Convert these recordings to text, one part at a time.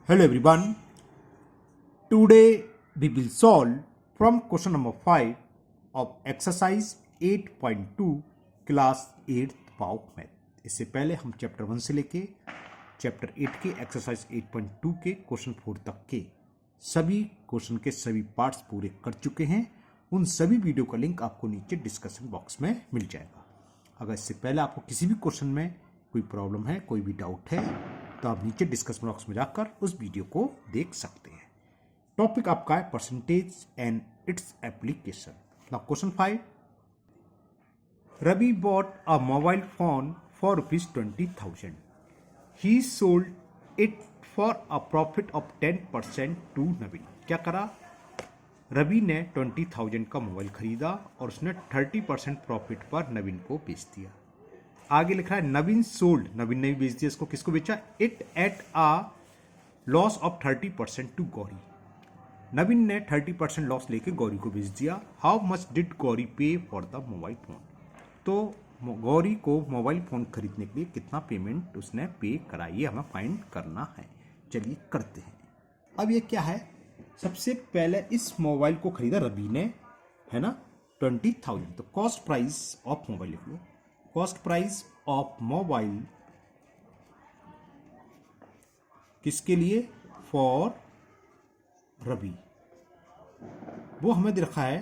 Hello everyone. Today we will solve from question number 5 of exercise 8.2 class 8th POW math. इससे पहले हम chapter 1 से लेके chapter 8 के एक्सरसाइज 8.2 के क्वेश्चन 4 तक के सभी क्वेश्चन के सभी पार्ट्स पूरे कर चुके हैं। उन सभी वीडियो का लिंक आपको नीचे डिस्कशन बॉक्स में मिल जाएगा। अगर इससे पहले आपको किसी भी क्वेश्चन में कोई प्रॉब्लम है, कोई भी डाउट है, तो आप नीचे डिस्कशन बॉक्स में जाकर उस वीडियो को देख सकते हैं। टॉपिक आपका है percentage and it's application. Now question 5, Ravi bought a mobile phone for ₹20,000. He sold it for a profit of 10% to Naveen. क्या करा? रवि ने 20,000 का मोबाइल खरीदा और उसने 30% प्रॉफिट पर नवीन को बेच दिया। आगे लिखा है नवीन सोल्ड, नवीन ने भी बेच दिया इसको। किसको बेचा? It at a loss of 30% to Gauri. Naveen ने 30% लॉस लेके गौरी को बेच दिया। हाउ मच डिड गौरी पे फॉर द मोबाइल फोन? तो गौरी को मोबाइल फोन खरीदने के लिए कितना पेमेंट उसने पे करा, ये हमें फाइंड करना है। चलिए करते हैं। अब ये क्या है? सबसे पहले इस मोबाइल को खरीदा रवि ने, है ना, 20,000। तो कॉस्ट प्राइस ऑफ मोबाइल लिख लो। कॉस्ट प्राइस ऑफ मोबाइल किसके लिए? फॉर रवि। वो हमें दे रखा है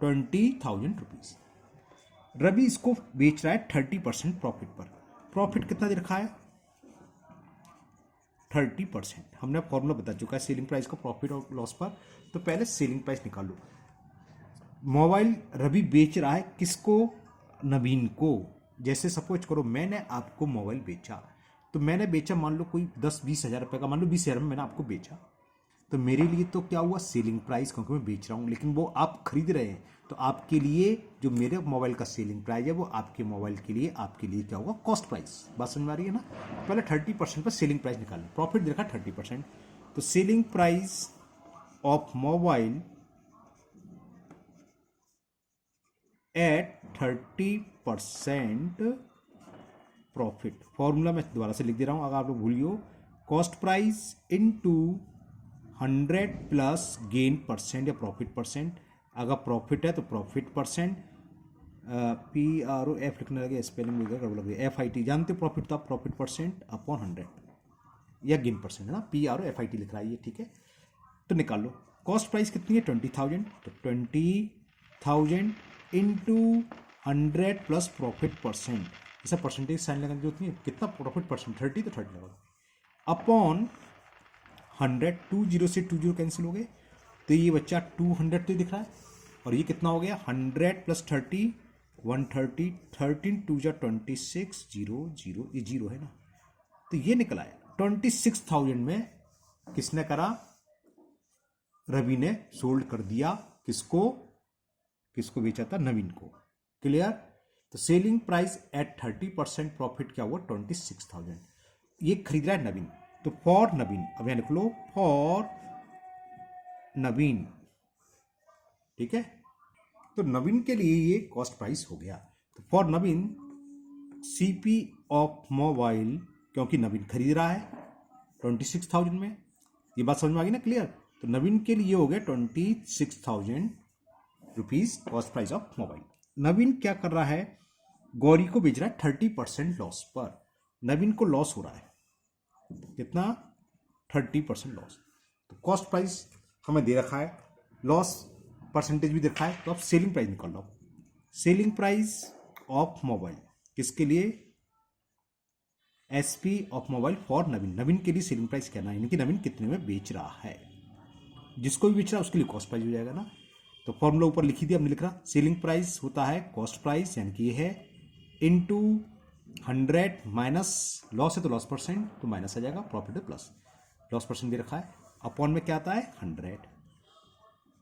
20,000 रुपीज। रवि इसको बेच रहा है 30% प्रॉफिट पर। प्रॉफिट कितना दे रखा है? 30%। हमने फॉर्मूला बता चुका है सेलिंग प्राइस का प्रॉफिट और लॉस पर। तो पहले सेलिंग प्राइस निकालो। मोबाइल रवि बेच रहा है किसको? नवीन को। जैसे सपोज करो मैंने आपको मोबाइल बेचा, तो मैंने बेचा मान लो कोई 10-20 हज़ार रुपये का, मान लो 20,000 में मैंने आपको बेचा। तो मेरे लिए तो क्या हुआ? सेलिंग प्राइस, क्योंकि मैं बेच रहा हूँ, लेकिन वो आप खरीद रहे हैं। तो आपके लिए जो मेरे मोबाइल का सेलिंग प्राइस है वो आपके मोबाइल के लिए, आपके लिए क्या होगा? Cost price. बात समझ में आ रही है ना? पहले 30% पर सेलिंग प्राइस निकाल लो। प्रॉफिट देखा 30%, तो selling price of mobile at 30% profit. Formula मैं दोबारा से लिख दे रहा हूं, अगर आप लोग भूलियो। Cost price into 100 plus gain percent या प्रॉफिट परसेंट। अगर प्रॉफिट है तो प्रॉफिट परसेंट, PROF लिखने लगे, स्पेलिंग वगैरह लग गया। FIT जानते हो प्रॉफिट, तो आप प्रॉफिट परसेंट अपॉन 100 या गेन परसेंट, है ना। PROFIT लिख रहा है ये, ठीक है। तो निकाल लो। कॉस्ट प्राइस कितनी है? 20,000। तो 20,000 इंटू 100 प्लस प्रॉफिट परसेंट। ऐसा परसेंटेज साइन लगाने की जरूरत नहीं है। कितना प्रॉफिट परसेंट? 30, तो 30 लगा अपॉन 100। 20 से 20 कैंसिल हो गए, तो ये बच्चा 200 तो दिख रहा है। और ये कितना हो गया? 100 प्लस 30 130, 13 2 जा 26, 0 0, ये 0 है ना। तो ये निकला है 26,000 में किसने करा? रवि ने सोल्ड कर दिया। किसको? किसको बेचा था? नवीन को। क्लियर? तो सेलिंग प्राइस एट 30% प्रॉफिट क्या हुआ? 26,000। ये खरीद रहा है नवीन, तो फॉर नवीन। अब यहां लिख लो फॉर नवीन, ठीक है। तो नवीन के लिए ये कॉस्ट प्राइस हो गया। तो for Naveen CP of mobile, क्योंकि नवीन खरीद रहा है 26,000 में। ये बात समझ में आ गई ना? क्लियर? तो नवीन के लिए हो गया 26,000 rupees cost price of mobile. Naveen क्या कर रहा है? गौरी को बेच रहा है 30% लॉस पर। नवीन को लॉस हो रहा है कितना? 30% लॉस। तो कॉस्ट प्राइस हमें दे रखा है, लॉस परसेंटेज भी दे रखा है। तो आप सेलिंग प्राइस निकाल लो। सेलिंग प्राइस ऑफ मोबाइल किसके लिए? SP ऑफ मोबाइल फॉर नवीन। नवीन के लिए सेलिंग प्राइस क्या ना, यानी कि नवीन कितने में बेच रहा है। जिसको भी बेच रहा है उसके लिए कॉस्ट प्राइस हो जाएगा ना। तो फॉर्मूला ऊपर लिखी थी, हमने लिख रहा सेलिंग प्राइस होता है कॉस्ट प्राइस, यानी कि ये है इनटू 100 माइनस लॉस है तो लॉस परसेंट, तो माइनस आ जाएगा, प्रॉफिट है प्लस। लॉस परसेंट दे रखा है, अपॉन में क्या आता है? 100।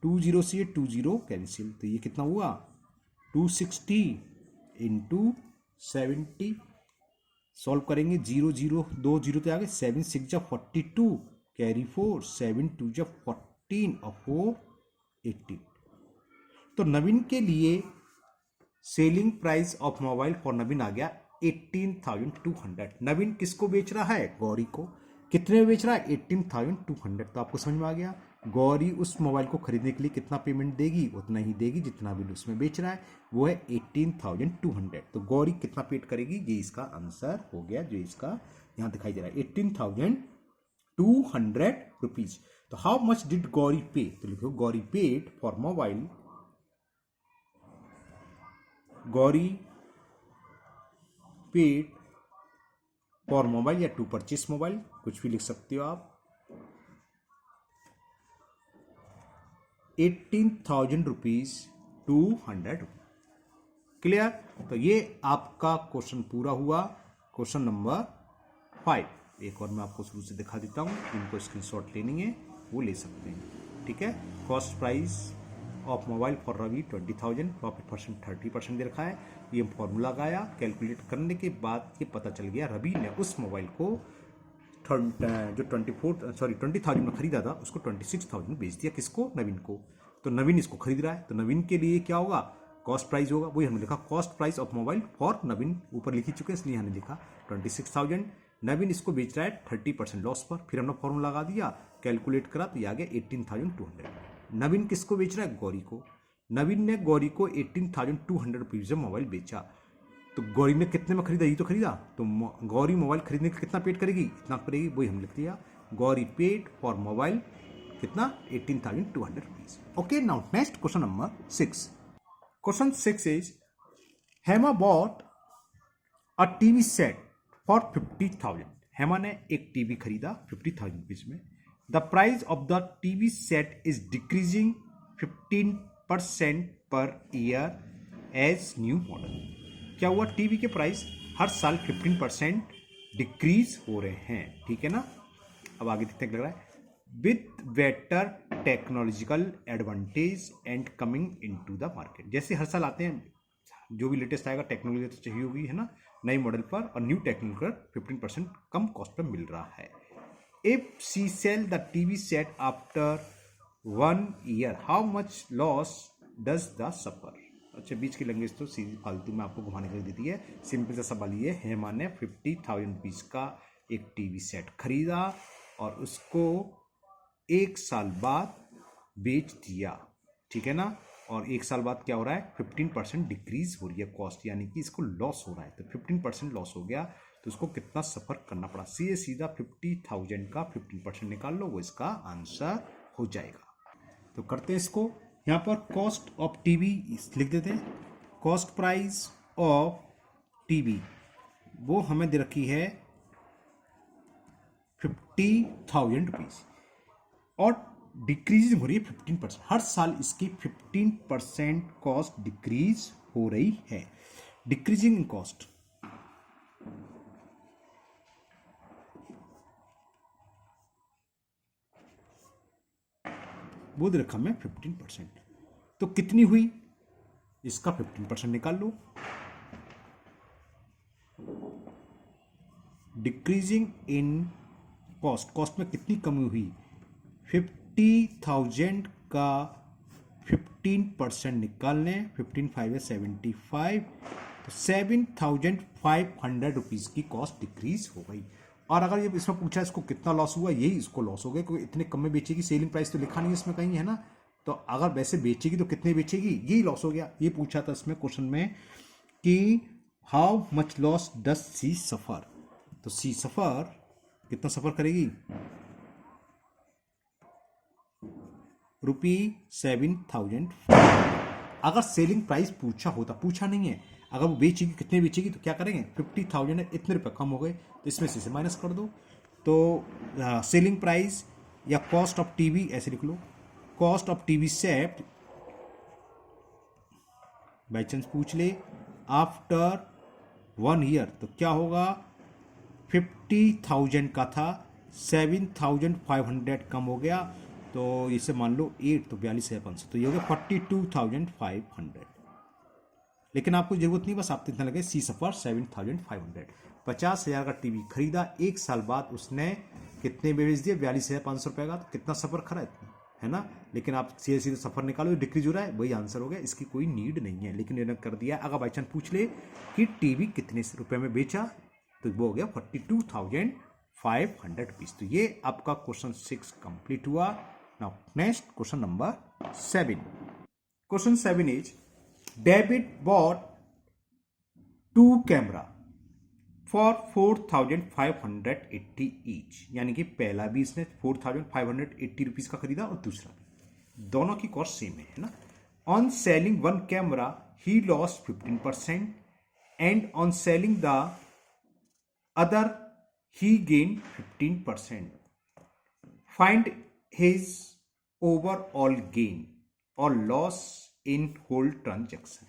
20 से 20 कैंसिल, तो ये कितना हुआ? 260 इंटू 70। सॉल्व करेंगे, 0 0 2 0 तो आ गए। 7 6 जा 42, कैरी 4, 7 2 जा 14 और 4 18। तो नवीन के लिए selling price of mobile for Naveen आ गया 18,200। नवीन किसको बेच रहा है? गौरी को। कितने में बेच रहा है? 18,200। तो आपको समझ में आ गया, गौरी उस मोबाइल को खरीदने के लिए कितना पेमेंट देगी? उतना ही देगी जितना भी उसमें बेच रहा है, वो है 18,200। तो गौरी कितना पेड करेगी? ये इसका आंसर हो गया, जो इसका यहाँ दिखाई दे रहा है 18,200 रुपीज। तो हाउ मच डिड गौरी पे? तो लिखो Gauri paid for mobile, Gauri paid for mobile या टू परचेस मोबाइल, कुछ भी लिख सकते हो आप। 18,000 रुपीज 200। क्लियर? तो ये आपका क्वेश्चन पूरा हुआ, क्वेश्चन नंबर 5। एक और मैं आपको शुरू से दिखा देता हूँ, जिनको स्क्रीनशॉट लेनी है वो ले सकते हैं। ठीक है, cost price of mobile for Ravi 20,000, profit percent 30% दे रखा है। ये फॉर्मूला लगाया, कैलकुलेट करने के बाद ये पता चल गया रवि ने उस मोबाइल को जो 20,000 में खरीदा था उसको 26,000 बेच दिया। किसको? नवीन को। तो नवीन इसको खरीद रहा है, तो नवीन के लिए क्या होगा? कॉस्ट प्राइस होगा। वही हमने लिखा cost price of mobile for Naveen, ऊपर लिख ही चुके हैं इसलिए हमने लिखा 26,000। नवीन इसको बेच रहा है 30% लॉस पर। फिर हमने फॉर्मूला लगा दिया, कैलकुलेट करा तो ये आ गया 18,200। नवीन किसको बेच रहा है? गौरी को। नवीन ने गौरी को 18,200 रुपीज में मोबाइल बेचा। तो गौरी ने कितने में खरीदा? ये तो खरीदा। तो गौरी मोबाइल खरीदने के कितना पेड करेगी? इतना करेगी, वही हम लिख दिया गौरी पेड फॉर मोबाइल कितना? 18,200 rupees. Okay, now next question number 6। Question 6 is Hema bought a TV set for 50,000। Hema ने एक टीवी खरीदा 50,000 रुपीज में। The price of the TV set is decreasing 15% per year as new model. क्या हुआ? TV के price हर साल 15% decrease हो रहे हैं। ठीक है ना? अब आगे देखते हैं क्या लग रहा है। With better technological advantage and coming into the market. जैसे हर साल आते हैं, जो भी लेटेस्ट आएगा टेक्नोलॉजी तो चाहिए होगी, है ना, नई मॉडल पर, और न्यू टेक्नोलॉजी 15% कम कॉस्ट पर मिल रहा है। If she sell the TV set after 1 year, how much loss does the suffer? अच्छा, बीच की लैंग्वेज तो सीधी फालतू में आपको घुमाने के लिए देती है। सिंपल सा सवाल ये, हेमा ने 50,000 रुपीज का एक टीवी सेट खरीदा और उसको 1 साल बाद बेच दिया। ठीक है ना? और 1 साल बाद क्या हो रहा है? 15% डिक्रीज हो रही है कॉस्ट, यानी कि इसको लॉस हो रहा है। तो 15% लॉस हो गया, तो उसको कितना सफर करना पड़ा? सीधा 50,000 का 15% निकाल लो, वो इसका आंसर हो जाएगा। तो करते हैं इसको। यहाँ पर कॉस्ट ऑफ टीवी लिख देते हैं। कॉस्ट प्राइस ऑफ टीवी वो हमें दे रखी है 50,000 रुपीज और डिक्रीज हो रही है 15%। हर साल इसकी 15% कॉस्ट डिक्रीज हो रही है। डिक्रीजिंग इन कॉस्ट, वो दे रखा हमें 15%। तो कितनी हुई? इसका 15% निकाल लो। डिक्रीजिंग इन कॉस्ट, कॉस्ट में कितनी कमी हुई? 50,000 का 15% निकालने, 15 5 है 75, तो 7,500 रुपीज़ की कॉस्ट डिक्रीज हो गई। और अगर ये इसमें पूछा इसको कितना लॉस हुआ, यही इसको लॉस हो गया, क्योंकि इतने कम में बेचेगी। सेलिंग प्राइस तो लिखा नहीं है इसमें कहीं, है ना? तो अगर वैसे बेचेगी तो कितने बेचेगी, यही लॉस हो गया। ये पूछा था इसमें क्वेश्चन में कि how much loss does she suffer. तो सी सफर कितना सफर करेगी? ₹7,000। अगर सेलिंग प्राइस पूछा होता, पूछा नहीं है, अगर वो बेचेगी कितने बेचेगी तो क्या करेंगे? 50,000 है, इतने रुपए कम हो गए तो इसमें से माइनस कर दो। तो सेलिंग प्राइस या कॉस्ट ऑफ टीवी ऐसे लिख लो। Cost of TV set by chance पूछ ले आफ्टर 1 ईयर, तो क्या होगा? 50,000 का था, 7,500 कम हो गया, तो इसे मान लो 8, तो 42,500, तो ये हो गया 42,500। लेकिन आपको जरूरत नहीं, बस आप इतना लगे सी सफर 7,500। 50,000 का टीवी खरीदा, 1 साल बाद उसने कितने में बेच दिया? 42,500 रुपए का। तो कितना सफर खरा है ना? लेकिन आप सीधे सीधे सफर निकालो, डिक्रीज हो रहा है, वही आंसर हो गया। इसकी कोई नीड नहीं है, लेकिन इन्होंने कर दिया। अगर बाई चांस पूछ ले कि टीवी कितने रुपए में बेचा, तो वो हो गया 500 रुपीज। तो ये आपका क्वेश्चन 6 कंप्लीट हुआ। Now next question number 7। Question 7 is David bought 2 camera for 4580 each, यानी कि पहला भी इसने 4580 रुपीज का खरीदा और दूसरा भी, दोनों की कॉस्ट सेम है ना। On selling 1 camera he loss 15% and on selling the other he gained 15%. Find his overall gain or loss in whole transaction.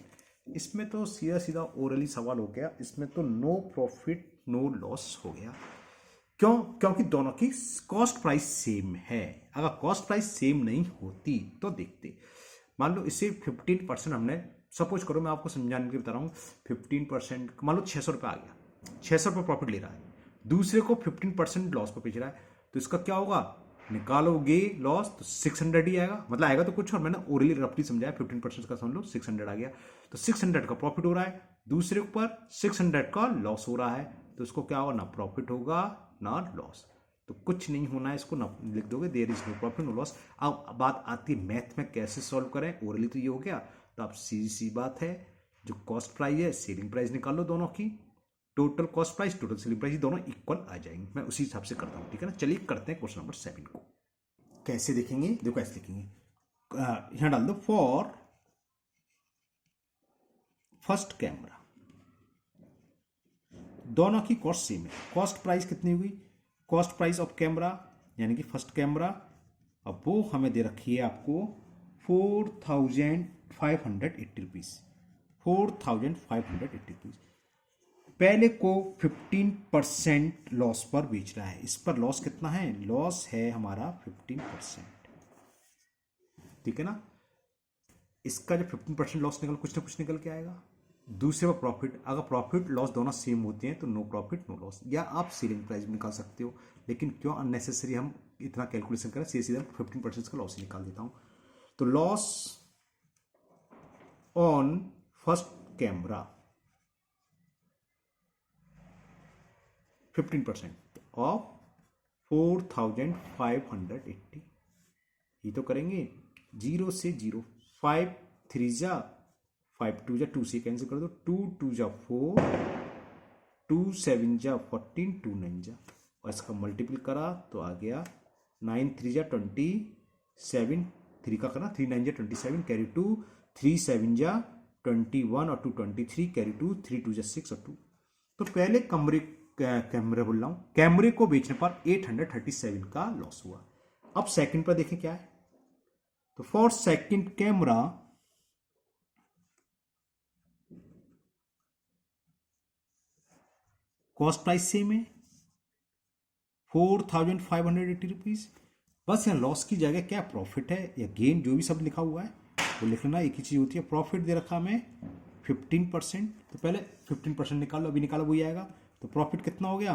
इसमें तो सीधा सीधा ओरली सवाल हो गया, इसमें तो नो प्रॉफिट नो लॉस हो गया। क्यों? क्योंकि दोनों की कॉस्ट प्राइस सेम है। अगर कॉस्ट प्राइस सेम नहीं होती तो देखते, मान लो इसे 15% हमने, सपोज करो मैं आपको समझाने के लिए बता रहा हूँ, 15% मान लो 600 रुपये आ गया, 600 रुपये प्रॉफिट ले रहा है, दूसरे को 15% लॉस पर बेच रहा है, तो इसका क्या होगा, निकालोगे लॉस तो 600 ही आएगा, मतलब आएगा तो कुछ और, मैंने ओरली रफली समझाया, 15% का समझ लो 600 आ गया, तो 600 का प्रॉफिट हो रहा है, दूसरे ऊपर 600 का लॉस हो रहा है, तो इसको क्या होगा, ना प्रॉफिट होगा ना लॉस, तो कुछ नहीं होना है, इसको ना लिख दोगे there is no profit no loss. अब बात आती है मैथ में कैसे सॉल्व करें, ओरली तो ये हो गया, तो आप सीधी सी बात है, जो कॉस्ट प्राइस है सेलिंग प्राइस निकाल लो दोनों की, total cost price total selling price दोनों इक्वल आ जाएंगे, मैं उसी हिसाब से करता हूं, ठीक है ना। चलिए करते हैं क्वेश्चन नंबर 7 को। कैसे देखेंगे, देखो ऐसे लिखेंगे, यहां डाल दो फॉर फर्स्ट कैमरा, दोनों की कॉस्ट सेम है, कॉस्ट प्राइस कितनी हुई, कॉस्ट प्राइस ऑफ कैमरा यानी कि फर्स्ट कैमरा, अब वो हमें दे रखी है आपको 4580 रुपीज, 4580 रुपीज, पहले को 15% लॉस पर बेच रहा है, इस पर लॉस कितना है, लॉस है हमारा 15%, ठीक है ना। इसका जो 15% लॉस निकल कुछ ना कुछ निकल के आएगा, दूसरे पर प्रॉफिट, अगर प्रॉफिट लॉस दोनों सेम होते हैं तो नो प्रॉफिट नो लॉस, या आप सेलिंग प्राइस भी निकाल सकते हो, लेकिन क्यों अननेसेसरी हम इतना कैलकुलेशन करें, सीधा 15% का लॉस ही निकाल देता हूं। तो loss on first camera 15% of 4580, ये तो करेंगे 0 से 0, 5 3 जा 5 2 जा 2 से कैंसिल कर दो, 2 2 जा 4, 2 7 जा 14, 2 9 जा, और इसका मल्टीपल करा तो आ गया 9 3 जा 27, 3 का करना 3 9 जा 27 कैरी 2, 3 7 जा 21 और 2 23 कैरी 2, 3 2 जा 6 और 2, तो पहले कैमरे बोल रहा हूं, कैमरे को बेचने पर 837 का लॉस हुआ। अब सेकंड पर देखें क्या है, तो for second camera cost price same है 4580 रुपीज, बस यहां लॉस की जगह क्या प्रॉफिट है या गेन, जो भी सब लिखा हुआ है वो लिखना एक ही चीज होती है, प्रॉफिट दे रखा हमें 15%, तो पहले 15% निकालो, अभी निकालो वही आएगा, तो प्रॉफिट कितना हो गया,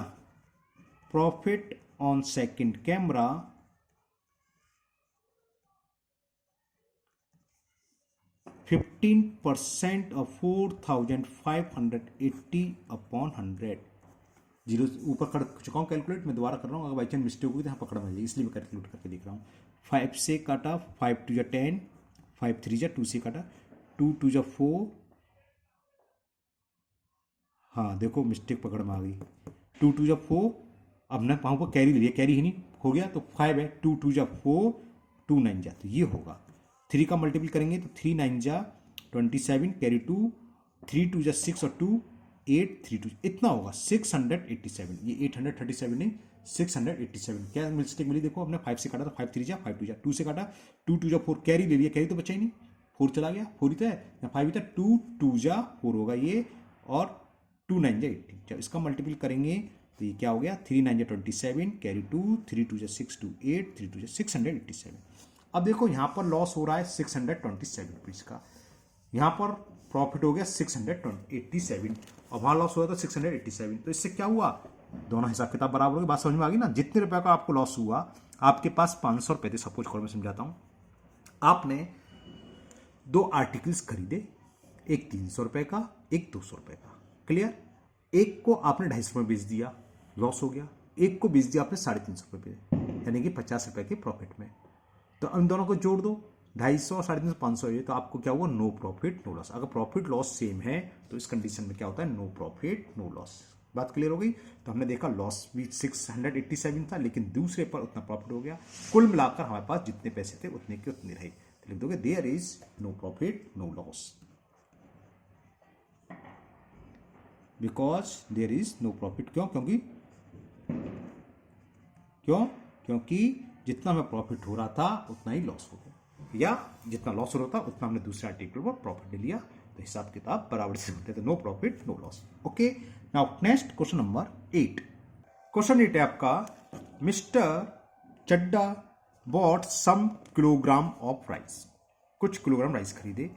profit on second camera 15% of 4580 upon 100, zero ऊपर कर चुका हूँ कैलकुलेट, मैं दोबारा कर रहा हूँ, अगर बाई चांस मिस्टेक हुई तो यहाँ पकड़ में जाए, इसलिए मैं कैलकुलेट करके देख रहा हूँ। 5 से काटा, 5 2 जा 10, 5 3 जा 2 से काटा, 2 2 जा 4, हाँ देखो मिस्टेक पकड़ में आ गई, 2 2 जा 4, अब ना वहाँ पर कैरी ले लिया, कैरी ही नहीं हो गया तो 5 है, 2 2 जा 4, 2 9 जा, तो ये होगा, 3 का मल्टीपल करेंगे तो 3 9 जा 27 कैरी 2, 3 2 जा 6 और 2 8 3 2, इतना होगा 687, ये 837 नहीं 687, क्या मिस्टेक मिली देखो, हमने 5 से काटा तो 5 3 जा 5 2 जा, 2 से काटा 2 2 जा 4 कैरी ले लिया, कैरी तो बचा ही नहीं, 4 चला गया, 4 ही तो है, 5 ही था, 2 2 जा 4 होगा ये, और 2 9 जा 18, जब इसका मल्टीपल करेंगे तो ये क्या हो गया, 3 9 जा 27 कैरी 2, 3 2 जा 6 2 8, 3 2 जा 687। अब देखो यहाँ पर लॉस हो रहा है 627 रुपीज का, यहाँ पर प्रॉफिट हो गया 687, और वहां लॉस हुआ था 687, तो इससे क्या हुआ, दोनों हिसाब किताब बराबर हो गए, बात समझ में आ गई ना। जितने रुपए का आपको लॉस हुआ, आपके पास 500 रुपए थे, सपोज करो मैं समझाता हूं, आपने 2 आर्टिकल्स खरीदे, एक 300 रुपए का एक 200 रुपए का, क्लियर, एक को आपने 250 में बेच दिया, लॉस हो गया, एक को बेच दिया आपने 350 रुपये पे, यानी कि 50 रुपये के प्रॉफिट में। तो उन दोनों को जोड़ दो, 250 और 350 500 है, तो आपको क्या हुआ, नो प्रॉफिट नो लॉस। अगर प्रॉफिट लॉस सेम है तो इस कंडीशन में क्या होता है, नो प्रॉफिट नो लॉस। बात क्लियर हो गई। तो हमने देखा लॉस भी 687 था, लेकिन दूसरे पर उतना प्रॉफिट हो गया। कुल मिलाकर हमारे पास जितने पैसे थे उतने के उतने रहे। तो लिख दोगे there is no profit no loss, because there is no profit. क्यों? क्योंकि जितना हमें प्रॉफिट हो रहा था उतना ही लॉस हो गया, या जितना लॉस हो रहा था उतना हमने दूसरे आर्टिकल पर प्रॉफिट ले लिया। तो हिसाब किताब बराबर से होते, तो no profit no loss. Okay, now next question number 8। Question 8 है आपका, mister Chadda bought some kilogram of rice. कुछ किलोग्राम राइस खरीदे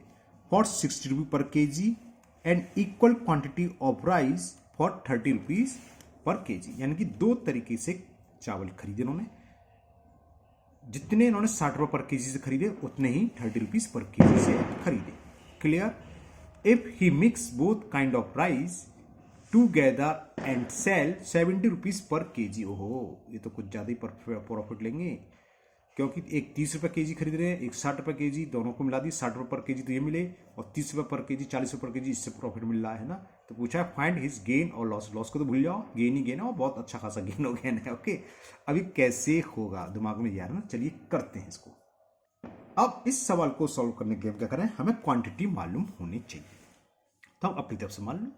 for 60 rupee per kg and equal quantity of rice for 30 rupees पर केजी। यानी कि दो तरीके से चावल खरीदे इन्होंने, जितने इन्होंने 60 रुपये पर केजी से खरीदे उतने ही 30 रुपीज पर केजी से खरीदे। Clear? If he mix both kind of rice together and sell 70 rupees पर केजी। ओहो, ये तो कुछ ज्यादा ही प्रॉफिट लेंगे, क्योंकि एक 30 रुपये केजी खरीद रहे हैं, एक 60 रुपये केजी, दोनों को मिला दी 60 रुपये पर केजी तो ये मिले, और 30 रुपये पर केजी 40 रुपये पर केजी इससे प्रॉफिट मिल रहा है ना। तो पूछा है फाइंड हिज गेन और लॉस। लॉस को तो भूल जाओ, गेन ही गेन है, और बहुत अच्छा खासा गेन हो गेन है। ओके, अभी कैसे होगा दिमाग में यार ना, चलिए करते हैं इसको। अब इस सवाल को सॉल्व करने के लिए क्या करें, हमें क्वांटिटी मालूम होनी चाहिए। तो हम अपनी तरफ से मान लो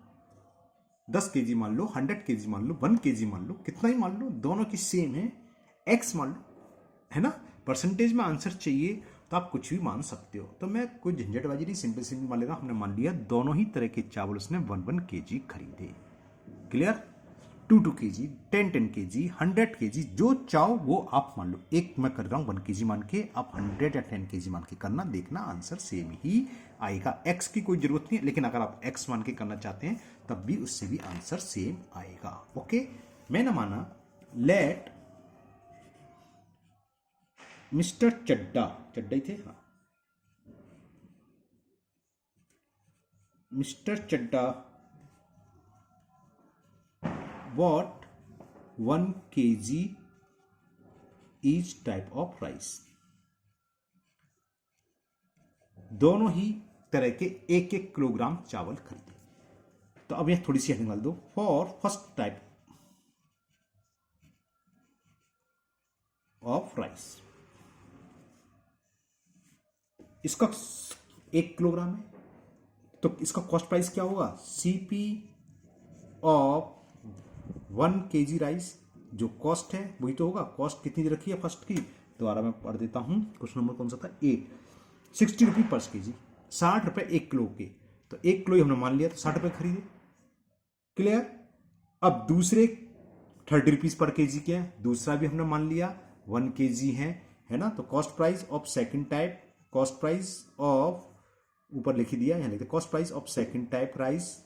10 केजी मान लो, 100 केजी मान लो, 1 केजी मान लो, कितना ही मान लो, दोनों की सेम है, एक्स मान लो, है ना। परसेंटेज में आंसर चाहिए तो आप कुछ भी मान सकते हो। तो मैं कोई झंझटबाजी नहीं, सिंपल सिंपल मान लेगा। हमने मान लिया दोनों ही तरह के चावल उसने 1 केजी खरीदे। क्लियर? 2 केजी, 10 केजी, 100 केजी, जो चाहो वो आप मान लो। एक मैं कर रहा हूँ 1 केजी मान के, आप 100 या 10 केजी मान के करना, देखना आंसर सेम ही आएगा। एक्स की कोई जरूरत नहीं है, लेकिन अगर आप एक्स मान के करना चाहते हैं तब भी उससे भी आंसर सेम आएगा। ओके, मैंने माना लेट मिस्टर चड्डा, चड्डा ही थे, हाँ, mister Chadda bought 1 kg each type of rice। दोनों ही तरह के 1-1 किलोग्राम चावल खरीदे। तो अब यह थोड़ी सी हेडिंग डाल दो, for first type of rice. इसका 1 किलोग्राम है, तो इसका कॉस्ट प्राइस क्या होगा, सीपी ऑफ 1 केजी राइस। जो कॉस्ट है वही तो होगा, कॉस्ट कितनी रखी है फर्स्ट की, दोबारा मैं पढ़ देता हूं। क्वेश्चन नंबर कौन सा था, 8। 60 रुपी पर केजी, 60 रुपए 1 किलो के, तो 1 किलो ही हमने मान लिया, तो 60 रुपए खरीदे। क्लियर? अब दूसरे 30 रुपीज पर केजी के हैं, दूसरा भी हमने मान लिया 1 केजी है ना। तो cost price of second type, cost price of, ऊपर लिख दिया, यहां लिखते cost price of second type rice,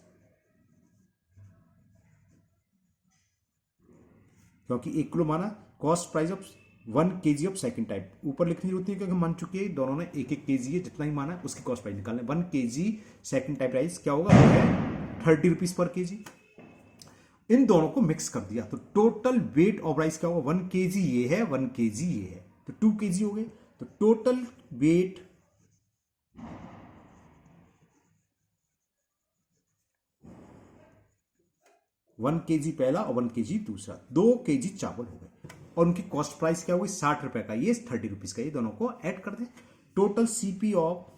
क्योंकि 1 किलो माना, cost price of 1 KG of second type, ऊपर लिखने की जरूरत नहीं क्योंकि मान चुके हैं दोनों ने 1-1 केजी है, जितना ही माना उसकी कॉस्ट प्राइस निकालना है। 1 केजी सेकंड टाइप राइस क्या होगा, 30 रुपीज पर केजी। इन दोनों को मिक्स कर दिया तो टोटल वेट ऑफ राइस क्या होगा, 1 केजी ये है, 1 केजी ये है, तो 2 केजी हो गए। तो टोटल वेट 1 केजी पहला और 1 केजी दूसरा, 2 केजी चावल हो गए। और उनकी कॉस्ट प्राइस क्या होगी, 60 रुपए का ये, 30 रुपीज का ये, दोनों को ऐड कर दें। Total CP of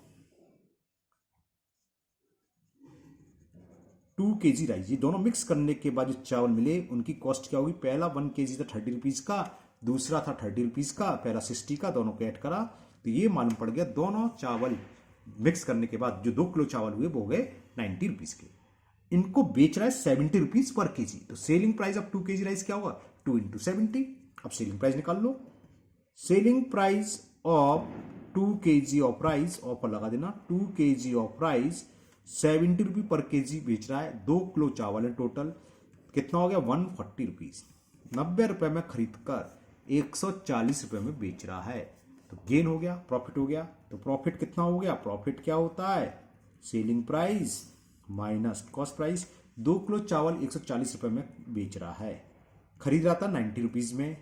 2 KG rice, ये दोनों मिक्स करने के बाद जो चावल मिले उनकी कॉस्ट क्या होगी, पहला 1 केजी था 30 रुपीज का, दूसरा था 30 रुपीज का, पहला 60 का, दोनों को ऐड करा तो ये मालूम पड़ गया दोनों चावल मिक्स करने के बाद जो 2 किलो चावल हुए वो हो गए 90 रुपीज के। इनको बेच रहा है 70 रुपीज पर केजी, तो selling price of 2 KG rice क्या होगा, 2 × 70। अब सेलिंग प्राइस निकाल लो, selling price of 2 KG of rice, offer लगा देना, 2 KG of rice 70 rupee per KG बेच रहा है, 2 किलो चावल है टोटल, कितना हो गया 140 रुपीज। 90 रुपए में खरीद कर 140 रुपए में बेच रहा है, तो गेन हो गया, प्रॉफिट हो गया। तो प्रॉफिट कितना हो गया, प्रॉफिट क्या होता है, selling price minus cost price. 2 kilo चावल 140 रुपए में बेच रहा है, खरीद रहा था 90 रुपीज़ में,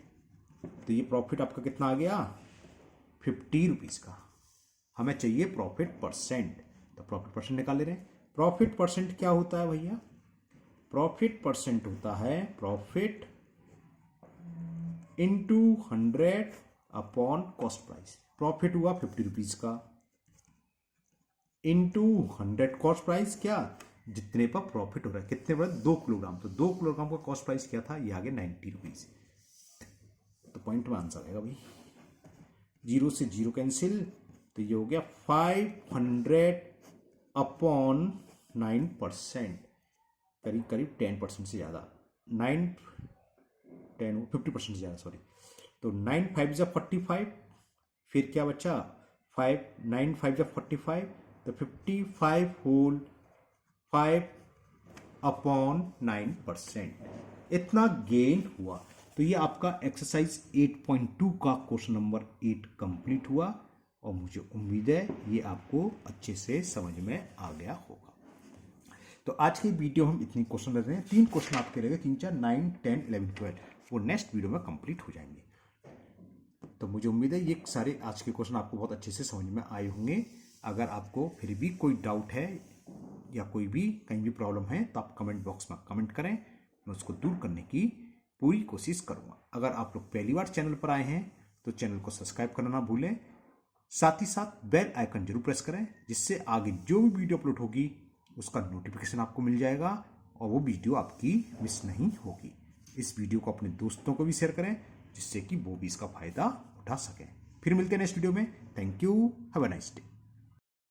तो ये प्रॉफिट आपका कितना आ गया 50 रुपीज़ का। हमें चाहिए प्रॉफिट परसेंट, तो प्रॉफिट परसेंट निकाल ले रहे हैं। प्रॉफिट परसेंट क्या होता है भैया, प्रॉफिट परसेंट होता है profit into 100 upon cost price. Profit हुआ 50 रुपीज़ का इंटू 100 कॉस्ट प्राइस, क्या जितने पर प्रॉफिट हो रहा है, कितने पर 2 किलोग्राम, तो 2 किलोग्राम का कॉस्ट प्राइस क्या था, ये आ गया 90 रुपीज़। तो पॉइंट में आंसर आएगा भाई, 0 से 0 कैंसिल, तो ये हो गया 500 अपॉन 9%, करीब करीब 10% से ज़्यादा, 50% से ज़्यादा सॉरी। तो 9 5 जा 45, फिर क्या बचा 5, 9 5 जा 45, तो 55 होल 5 अपॉन 9%, इतना गेन हुआ। तो ये आपका एक्सरसाइज 8.2 का क्वेश्चन नंबर 8 कंप्लीट हुआ, और मुझे उम्मीद है ये आपको अच्छे से समझ में आ गया होगा। तो आज की वीडियो हम इतनी क्वेश्चन ले रहे हैं, 3 क्वेश्चन आपके रहेंगे, 3 4 9 10 11 12, वो नेक्स्ट वीडियो में कंप्लीट हो जाएंगे। तो मुझे उम्मीद है ये सारे आज के क्वेश्चन आपको बहुत अच्छे से समझ में आए होंगे। अगर आपको फिर भी कोई डाउट है या कोई भी कहीं भी प्रॉब्लम है, तो आप कमेंट बॉक्स में कमेंट करें, मैं उसको दूर करने की पूरी कोशिश करूँगा। अगर आप लोग पहली बार चैनल पर आए हैं तो चैनल को सब्सक्राइब करना ना भूलें, साथ ही साथ बेल आइकन जरूर प्रेस करें, जिससे आगे जो भी वीडियो अपलोड होगी उसका नोटिफिकेशन आपको मिल जाएगा और वो वीडियो आपकी मिस नहीं होगी। इस वीडियो को अपने दोस्तों को भी शेयर करें, जिससे कि वो भी इसका फायदा उठा सकें। फिर मिलते हैं नेक्स्ट वीडियो में। Thank you, have a nice day.